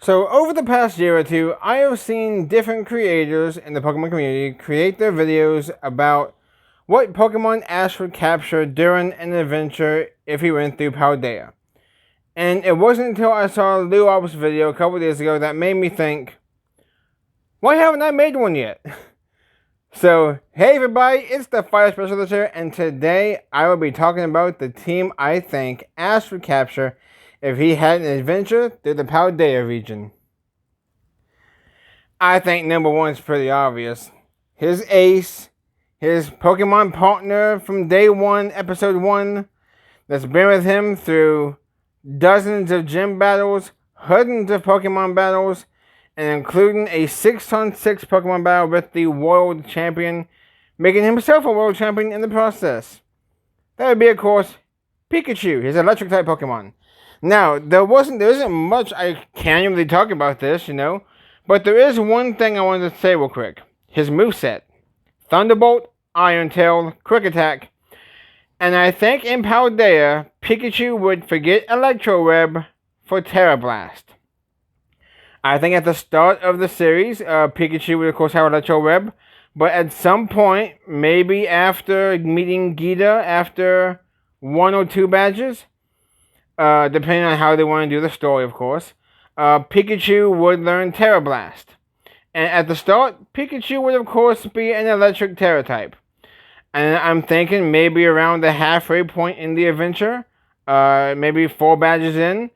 So over the past year or two, I have seen different creators in the Pokemon community create their videos about what Pokemon Ash would capture during an adventure if he went through Paldea. And it wasn't until I saw Luop's video a couple days ago that made me think, why haven't I made one yet? So, hey everybody, it's the Fire Specialist here, and today I will be talking about the team I think Ash would capture if he had an adventure through the Paldea region. I think number one is pretty obvious. His ace, his Pokemon partner from day one, episode 1, that's been with him through dozens of gym battles, hundreds of Pokemon battles, and including a 6-on-6 Pokemon battle with the world champion, making himself a world champion in the process. That would be, of course, Pikachu, his electric type Pokemon. Now, there isn't much I can really talk about this, but there is one thing I wanted to say real quick. His moveset. Thunderbolt, Iron Tail, Quick Attack. And I think in Paldea, Pikachu would forget Electro Web for Terra Blast. I think at the start of the series, Pikachu would of course have Electro Web, but at some point, maybe after meeting Gita, after 1 or 2 badges, depending on how they want to do the story, of course, Pikachu would learn Terra Blast. And at the start, Pikachu would of course be an electric Terra type. And I'm thinking maybe around the halfway point in the adventure, maybe 4 badges in,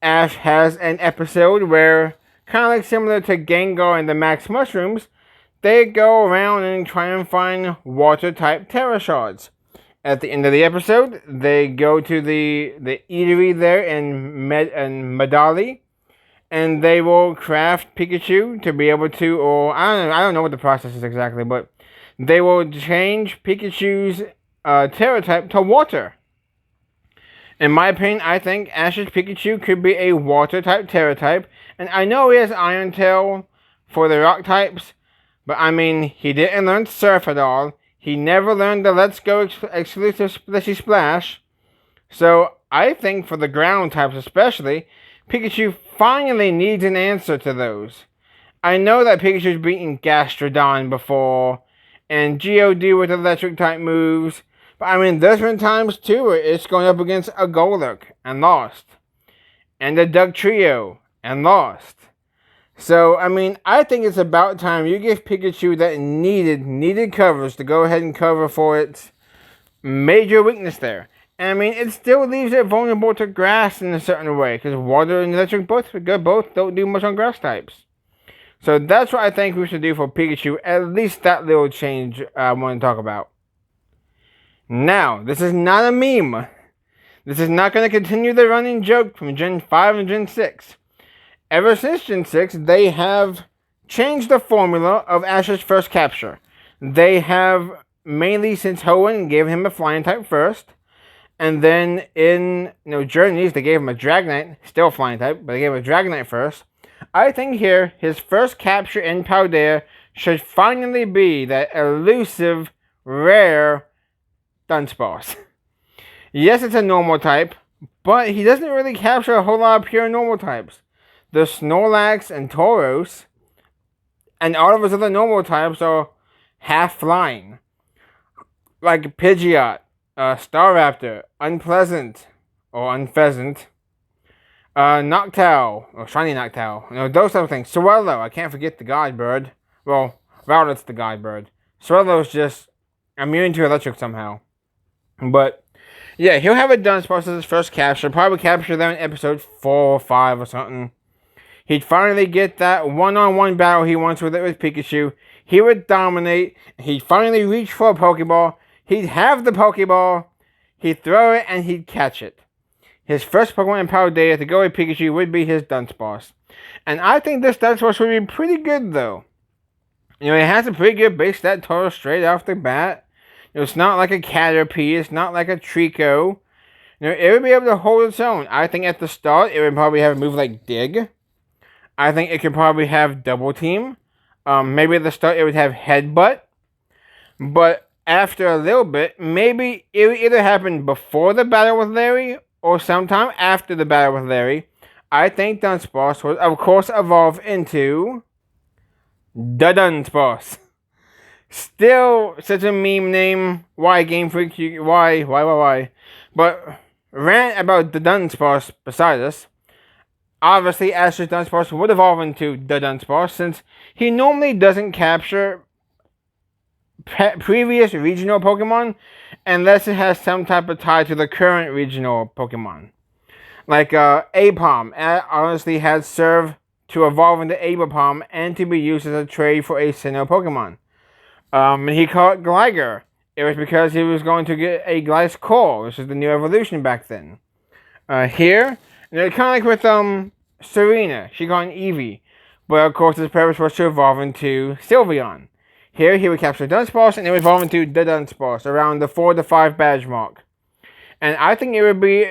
Ash has an episode where, kind of like similar to Gengar and the Max Mushrooms, they go around and try and find water-type Terra Shards. At the end of the episode, they go to the eatery there in Medali, and they will craft Pikachu to be able to, or I don't know what the process is exactly, but they will change Pikachu's Terra type to water. In my opinion, I think Ash's Pikachu could be a water-type Terra type. And I know he has Iron Tail for the rock types. But I mean, he didn't learn Surf at all. He never learned the Let's Go exclusive Splashy Splash. So I think for the ground types especially, Pikachu finally needs an answer to those. I know that Pikachu's beaten Gastrodon before. And Geodude with electric type moves. But I mean, there's been times too where it's going up against a Golurk and lost. And a Dugtrio and lost. So, I mean, I think it's about time you give Pikachu that needed covers to go ahead and cover for its major weakness there. And I mean, it still leaves it vulnerable to grass in a certain way. Because water and electric both don't do much on grass types. So that's what I think we should do for Pikachu. At least that little change I want to talk about. Now, this is not a meme. This is not going to continue the running joke from Gen 5 and Gen 6. Ever since Gen 6, they have changed the formula of Ash's first capture. They have, mainly since Hoenn gave him a flying type first, and then in Journeys, they gave him a Dragonite, still flying type, but they gave him a Dragonite first. I think here, his first capture in Paldea should finally be that elusive, rare Dunsparce. Yes, it's a normal type, but he doesn't really capture a whole lot of pure normal types. The Snorlax and Tauros, and all of his other normal types are half flying. Like Pidgeot, Staraptor, Unpleasant, or Unpheasant, Noctowl, or Shiny Noctowl, those type of things. Swellow, I can't forget the God Bird. Well, Rowlet's the God Bird. Swellow's just immune to electric somehow. But, yeah, he'll have a Dunsparce as his first capture. Probably capture them in episode 4 or 5 or something. He'd finally get that one-on-one battle he wants with Pikachu. He would dominate. He'd finally reach for a Pokeball. He'd have the Pokeball. He'd throw it and he'd catch it. His first Pokemon in Paldea to go with Pikachu would be his Dunsparce. And I think this Dunsparce would be pretty good though. It has a pretty good base stat total straight off the bat. It's not like a Caterpie. It's not like a Trico. It would be able to hold its own. I think at the start, it would probably have a move like Dig. I think it could probably have Double Team. Maybe at the start, it would have Headbutt. But after a little bit, maybe it would either happen before the battle with Larry or sometime after the battle with Larry. I think Dunsparce would, of course, evolve into the Dunsparce. Still such a meme name. Why Game Freak? Why? But rant about the Dunsparce beside us. Obviously, Ash's Dunsparce would evolve into the Dunsparce since he normally doesn't capture previous regional Pokemon unless it has some type of tie to the current regional Pokemon. Like Apom, honestly had served to evolve into Abapom and to be used as a trade for a Sinnoh Pokemon. And he called it Gligar. It was because he was going to get a Gliscor, which is the new evolution back then. Here, and kind of like with Serena, she got an Eevee, but of course his purpose was to evolve into Sylveon. Here, he would capture Dunsparce and it would evolve into the Dunsparce around the 4 to 5 badge mark. And I think it would be,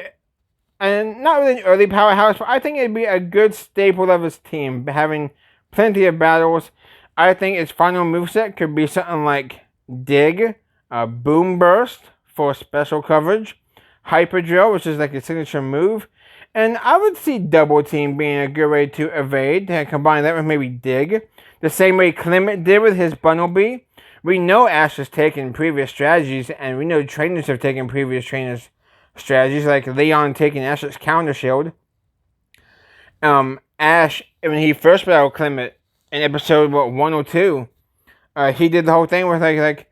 and not really an early powerhouse, but I think it would be a good staple of his team, having plenty of battles. I think its final moveset could be something like Dig, Boom Burst for special coverage, Hyper Drill, which is like a signature move, and I would see Double Team being a good way to evade, to combine that with maybe Dig. The same way Clement did with his Bunnelby. We know Ash has taken previous strategies, and we know trainers have taken previous trainers' strategies, like Leon taking Ash's Counter Shield. Ash, when he first battled Clement in episode 102, he did the whole thing with like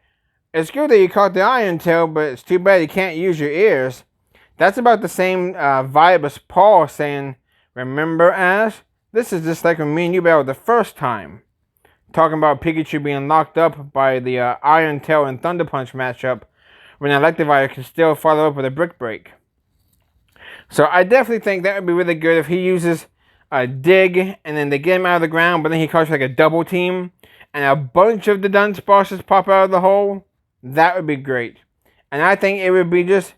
it's good that you caught the Iron Tail, but it's too bad you can't use your ears. That's about the same vibe as Paul saying, "Remember, Ash? This is just like when me and you battled the first time." Talking about Pikachu being locked up by the Iron Tail and Thunder Punch matchup, when Electivire can still follow up with a Brick Break. So I definitely think that would be really good if he uses a Dig, and then they get him out of the ground, but then he calls like a Double Team, and a bunch of the Dunsparces pop out of the hole. That would be great. And I think it would be just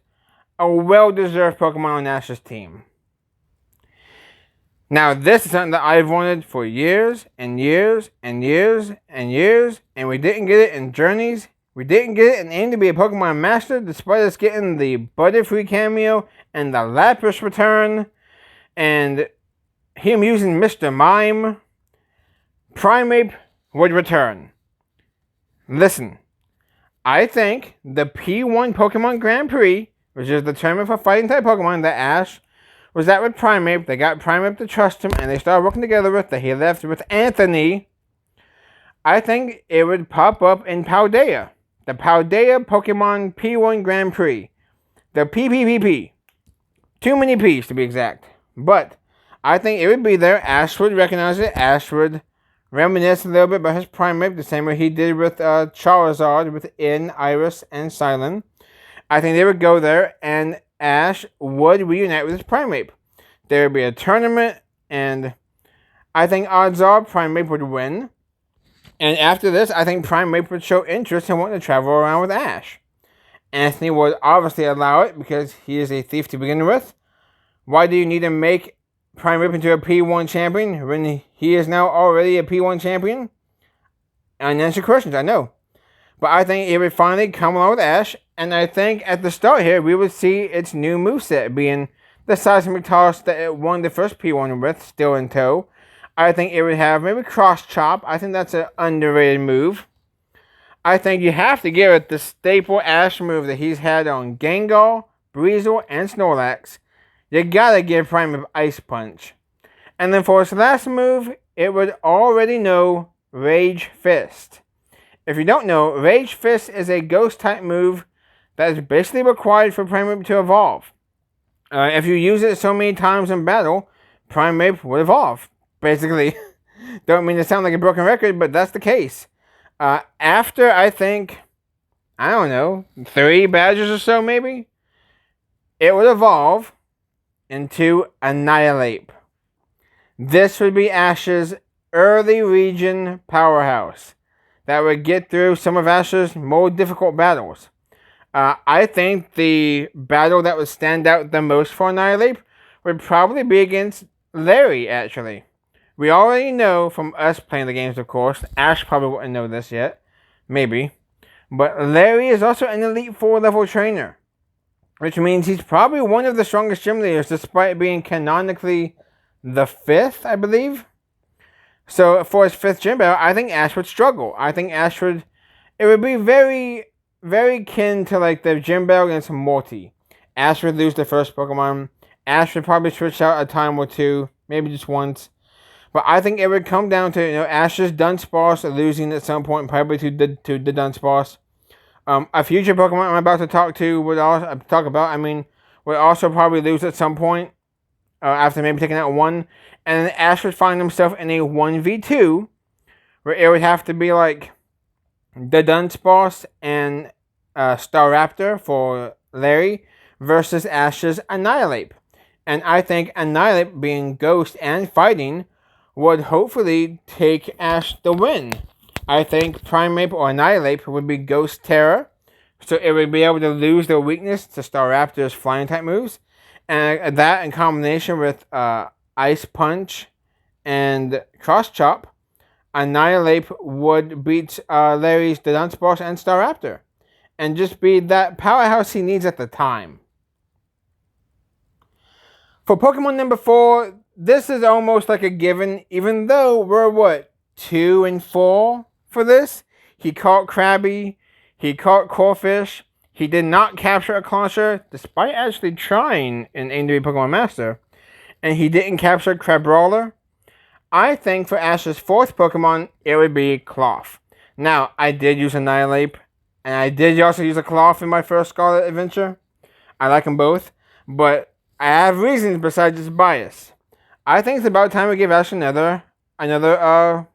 a well-deserved Pokemon on Ash's team. Now, this is something that I've wanted for years and years and years and years, and we didn't get it in Journeys. We didn't get it in Aim to be a Pokemon Master, despite us getting the Butterfree cameo and the Lapras return, and him using Mr. Mime. Primeape would return. Listen, I think the P1 Pokemon Grand Prix, which is the tournament for fighting type Pokemon that Ash was at with Primeape. They got Primeape to trust him, and they started working together with that. He left with Anthony. I think it would pop up in Paldea. The Paldea Pokemon P1 Grand Prix. The PPPP. Too many P's to be exact. But I think it would be there. Ash would recognize it. Ash would reminisce a little bit about his Primeape, the same way he did with Charizard, with In, Iris, and Silent. I think they would go there, and Ash would reunite with his Primeape. There would be a tournament, and I think odds are Primeape would win. And after this, I think Primeape would show interest in wanting to travel around with Ash. Anthony would obviously allow it because he is a thief to begin with. Why do you need to make Primeape into a P1 champion when he is now already a P1 champion? Unanswered questions, I know. But I think it would finally come along with Ash, and I think at the start here, we would see its new moveset being the Seismic Toss that it won the first P1 with, still in tow. I think it would have maybe Cross Chop. I think that's an underrated move. I think you have to give it the staple Ash move that he's had on Gengar, Breezel, and Snorlax. You gotta give Primeape Ice Punch. And then for its last move, it would already know Rage Fist. If you don't know, Rage Fist is a ghost type move that is basically required for Primeape to evolve. If you use it so many times in battle, Primeape will evolve. Basically, don't mean to sound like a broken record, but that's the case. After, I think, I don't know, 3 badges or so maybe, it would evolve into Annihilate. This would be Ash's early region powerhouse that would get through some of Ash's more difficult battles. I think the battle that would stand out the most for Annihilate would probably be against Larry, actually. We already know from us playing the games, of course. Ash probably wouldn't know this yet. Maybe. But Larry is also an Elite 4 level trainer, which means he's probably one of the strongest gym leaders despite being canonically the 5th, I believe. So for his 5th gym battle, I think Ash would struggle. I think Ash would, it would be very, very kin to like the gym battle against Morty. Ash would lose the first Pokemon. Ash would probably switch out a time or two, maybe just once. But I think it would come down to, Ash's Dunsparce losing at some point, probably to the Dunsparce. A future Pokemon I'm about to would also probably lose at some point, after maybe taking out one. And then Ash would find himself in a 1v2, where it would have to be like the Dunsparce and Staraptor for Larry versus Ash's Annihilate. And I think Annihilate, being Ghost and fighting, would hopefully take Ash the win. I think Primeape or Annihilate would be Ghost Terror, so it would be able to lose their weakness to Staraptor's flying type moves. And that in combination with Ice Punch and Cross Chop, Annihilate would beat Larry's the Dunsparce and Staraptor. And just be that powerhouse he needs at the time. For Pokemon number 4, this is almost like a given, even though we're 2 and 4 for this. He caught Krabby, he caught Corphish, he did not capture a Clauncher, despite actually trying in Aim to be Pokemon Master, and he didn't capture Crabrawler. I think for Ash's 4th Pokemon, it would be Cloth. Now, I did use Annihilate, and I did also use a Cloth in my first Scarlet adventure. I like them both, but I have reasons besides just bias. I think it's about time we give Ash another another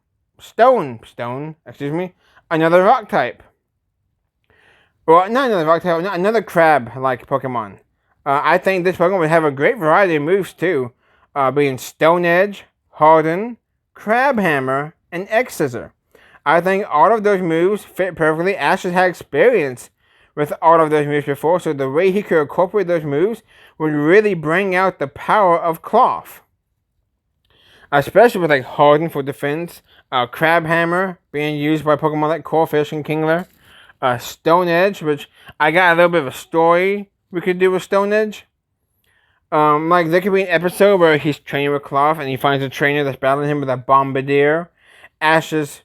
rock type. Well, not another rock type, another crab-like Pokemon. I think this Pokemon would have a great variety of moves too, being Stone Edge, Harden, Crab Hammer, and X Scissor. I think all of those moves fit perfectly. Ash has had experience with all of those moves before, so the way he could incorporate those moves would really bring out the power of Cloth. Especially with like Harden for defense, Crab Hammer being used by Pokemon like Corphish and Kingler, Stone Edge, which I got a little bit of a story we could do with Stone Edge. Like there could be an episode where he's training with Cloth and he finds a trainer that's battling him with a Bombardier. Ash is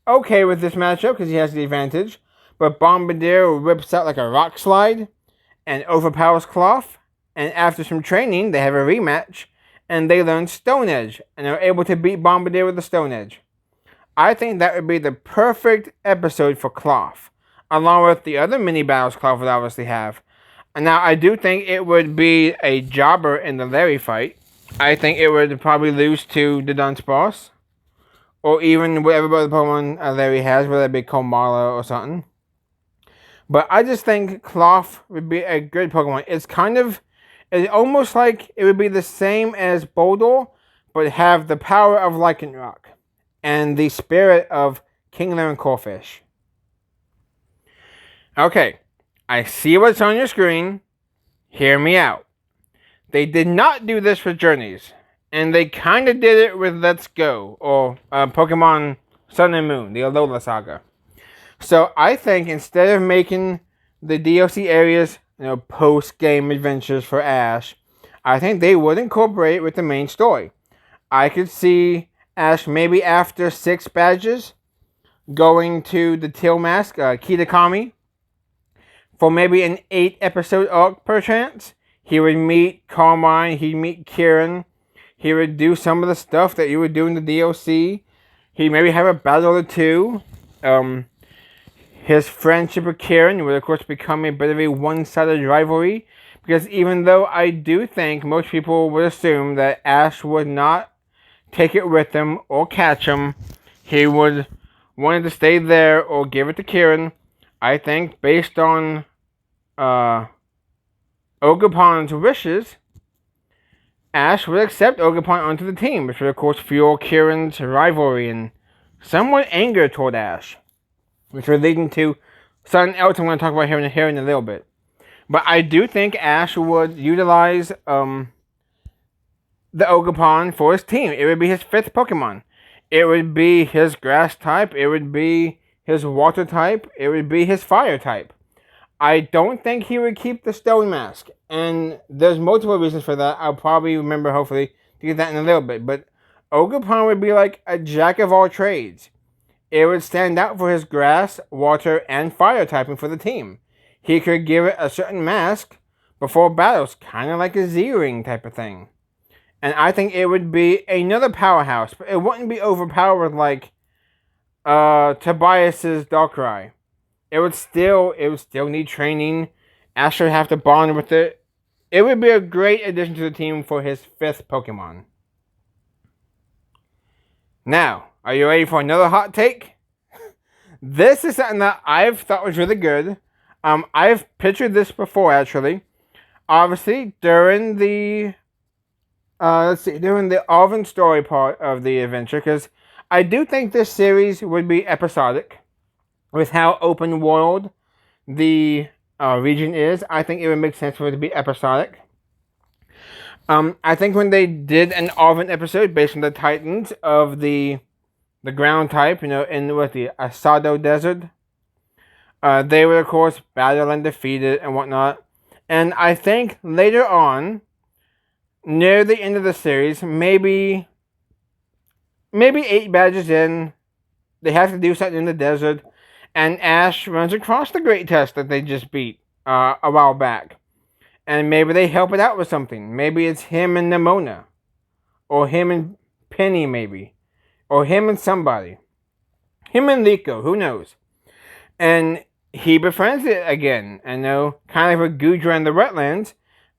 okay with this matchup because he has the advantage, but Bombardier whips out like a rock slide and overpowers Cloth, and after some training they have a rematch and they learn Stone Edge and are able to beat Bombardier with the Stone Edge. I think that would be the perfect episode for Cloth, along with the other mini battles Cloth would obviously have. And now I do think it would be a jobber in the Larry fight. I think it would probably lose to the Dunsparce, or even whatever other Pokemon Larry has, whether it be Komala or something. But I just think Cloth would be a good Pokemon. It's almost like it would be the same as Boldor, but have the power of Lycanroc and the spirit of Kingler and Corphish. Okay, I see what's on your screen. Hear me out. They did not do this for Journeys, and they kind of did it with Let's Go, or Pokemon Sun and Moon, the Alola Saga. So I think instead of making the DLC areas, post-game adventures for Ash, I think they would incorporate it with the main story. I could see Ash maybe after 6 badges going to the Teal Mask, Kitakami, for maybe an 8-episode arc perchance. He would meet Carmine, he'd meet Kieran, he would do some of the stuff that you would do in the DLC. He'd maybe have a battle or two. His friendship with Kieran would of course become a bit of a one-sided rivalry, because even though I do think most people would assume that Ash would not take it with him or catch him, he would want to stay there or give it to Kieran. I think based on Ogerpon's wishes, Ash would accept Ogerpon onto the team, which would of course fuel Kieran's rivalry and somewhat anger toward Ash, which would lead into something else I'm going to talk about here in a little bit. But I do think Ash would utilize the Ogerpon for his team. It would be his 5th Pokemon. It would be his grass type. It would be his water type. It would be his fire type. I don't think he would keep the Stone Mask. And there's multiple reasons for that. I'll probably remember, hopefully, to get that in a little bit. But Ogerpon would be like a jack of all trades. It would stand out for his grass, water, and fire typing for the team. He could give it a certain mask before battles, kind of like a Z-Ring type of thing. And I think it would be another powerhouse, but it wouldn't be overpowered like Tobias's Darkrai. It would still need training. Ash would have to bond with it. It would be a great addition to the team for his 5th Pokemon. Now, are you ready for another hot take? This is something that I've thought was really good. I've pictured this before, actually. Obviously, during the during the Alvin story part of the adventure, because I do think this series would be episodic with how open world the region is. I think it would make sense for it to be episodic. I think when they did an Alvin episode based on the Titans of the ground type, in with the Asado Desert, they would of course battle and defeat it and whatnot. And I think later on, near the end of the series, maybe 8 badges in, they have to do something in the desert, and Ash runs across the Great Tusk that they just beat a while back. And maybe they help it out with something. Maybe it's him and Nimona. Or him and Penny, maybe. Or him and somebody. Him and Liko, who knows? And he befriends it again. And kind of like with Gudra in the Wetlands.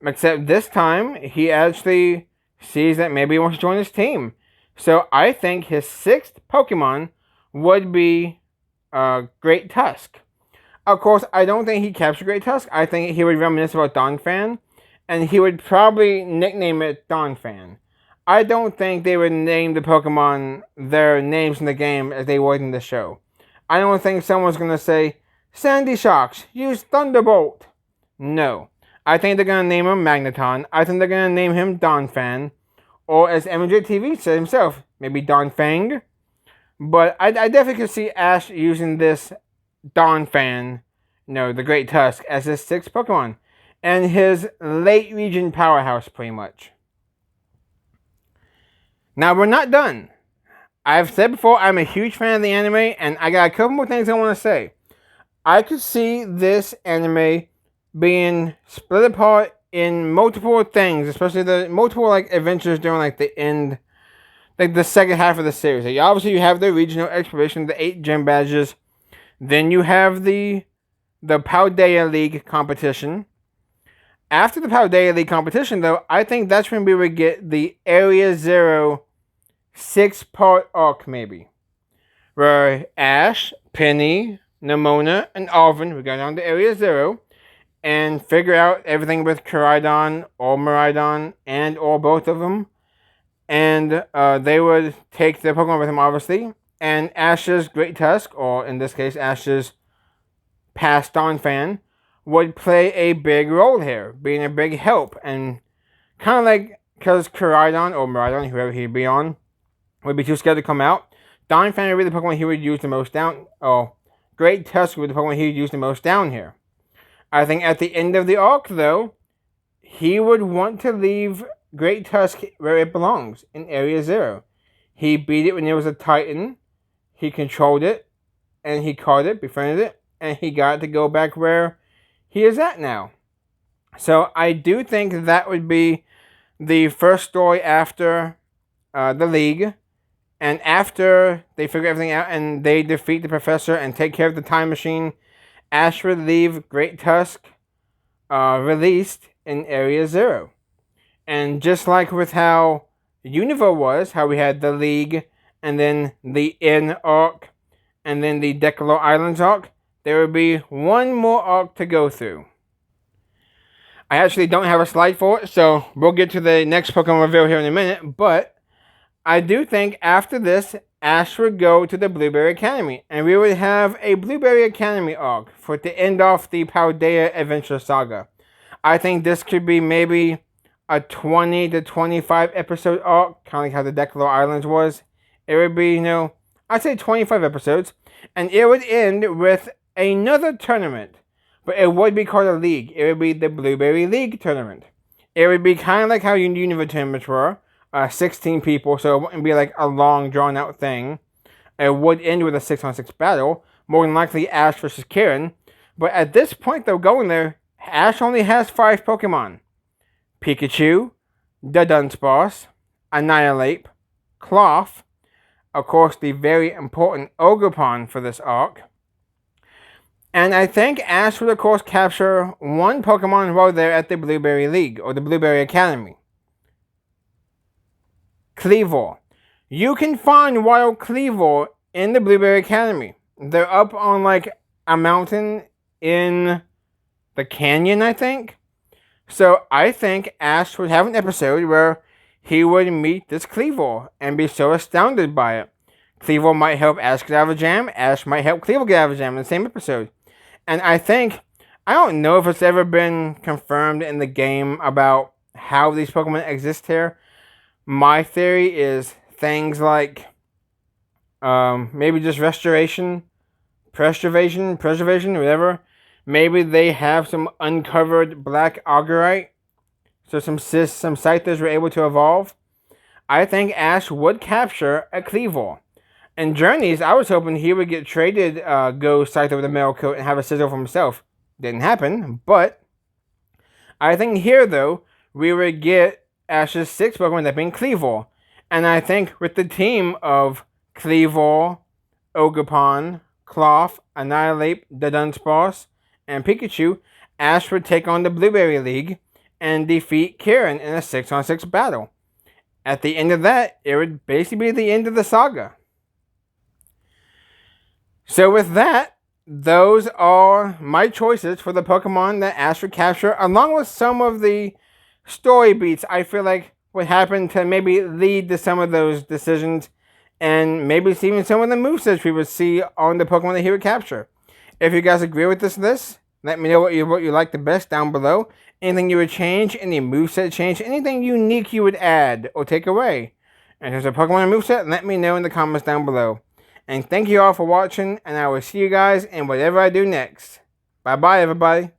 Except this time, he actually sees that maybe he wants to join his team. So I think his 6th Pokemon would be Great Tusk. Of course, I don't think he captured Great Tusk. I think he would reminisce about Donphan. And he would probably nickname it Donphan. I don't think they would name the Pokemon their names in the game as they would in the show. I don't think someone's going to say, Sandy Shocks, use Thunderbolt. No. I think they're going to name him Magneton. I think they're going to name him Donphan. Or as MJTV said himself, maybe Donfang. But I definitely could see Ash using this Donphan, the Great Tusk, as his 6th Pokemon. And his late region powerhouse, pretty much. Now, we're not done. I've said before, I'm a huge fan of the anime, and I got a couple more things I want to say. I could see this anime being split apart in multiple things, especially the multiple adventures during the end, the second half of the series. Obviously, you have the regional exploration, the 8 gym badges. Then you have the Paldea League competition. After the Paldea League competition, though, I think that's when we would get the Area Zero 6-part arc, maybe. Where Ash, Penny, Nimona, and Alvin would go down to Area Zero and figure out everything with Koraidon or Miraidon and or both of them. And they would take their Pokemon with them, obviously. And Ash's Great Tusk, or in this case, Ash's past Donphan, would play a big role here, being a big help. And kind of like, because Koraidon or Miraidon, whoever he'd be on, would be too scared to come out, Donphan would be the Pokemon he would use the most down. Oh, Great Tusk would be the Pokemon he would use the most down here. I think at the end of the arc, though, he would want to leave Great Tusk where it belongs, in Area Zero. He beat it when it was a Titan. He controlled it, and he caught it, befriended it, and he got it to go back where he is at now. So I do think that would be the first story after the League, and after they figure everything out and they defeat the Professor and take care of the Time Machine, Ash would leave Great Tusk released in Area Zero. And just like with how Unova was, how we had the League, and then the Inn arc, and then the Decalo Islands arc, there would be one more arc to go through. I actually don't have a slide for it, so we'll get to the next Pokemon reveal here in a minute, but I do think after this, Ash would go to the Blueberry Academy, and we would have a Blueberry Academy arc to end off the Paldea Adventure Saga. I think this could be maybe a 20 to 25 episode arc, kind of like how the Decalo Islands was. It would be, I'd say 25 episodes, and it would end with another tournament, but it would be called a league. It would be the Blueberry League tournament. It would be kind of like how Unova tournaments were, 16 people, so it wouldn't be like a long, drawn-out thing. It would end with a 6-on-6 battle, more than likely Ash versus Karen. But at this point, though, going there, Ash only has 5 Pokemon. Pikachu, the Dunsparce, Annihilate, Cloth, of course, the very important Ogerpon for this arc. And I think Ash would, of course, capture one Pokemon while there at the Blueberry League, or the Blueberry Academy. Kleavor. You can find wild Kleavor in the Blueberry Academy. They're up on, like, a mountain in the canyon, I think. So I think Ash would have an episode where he would meet this Kleavor and be so astounded by it. Kleavor might help Ash get out of a jam. Ash might help Kleavor get out of a jam in the same episode. And I don't know if it's ever been confirmed in the game about how these Pokemon exist here. My theory is things like maybe just restoration, preservation, whatever. Maybe they have some uncovered black Augerite. So some Scythers were able to evolve. I think Ash would capture a Kleavor. In Journeys, I was hoping he would get traded Go Scyther with a metal coat and have a Sizzle for himself. Didn't happen, but I think here, though, we would get Ash's 6 Pokemon, that being Kleavor. And I think with the team of Kleavor, Ogerpon, Cloth, Annihilate, the Dunsparce, and Pikachu, Ash would take on the Blueberry League and defeat Karen in a 6-on-6 battle. At the end of that, it would basically be the end of the saga. So with that, those are my choices for the Pokemon that Ash would capture, along with some of the story beats I feel like would happen to maybe lead to some of those decisions, and maybe even some of the movesets we would see on the Pokemon that he would capture. If you guys agree with this, let me know what you like the best down below. Anything you would change, any moveset change, anything unique you would add or take away. And if there's a Pokemon moveset, let me know in the comments down below. And thank you all for watching, and I will see you guys in whatever I do next. Bye-bye, everybody.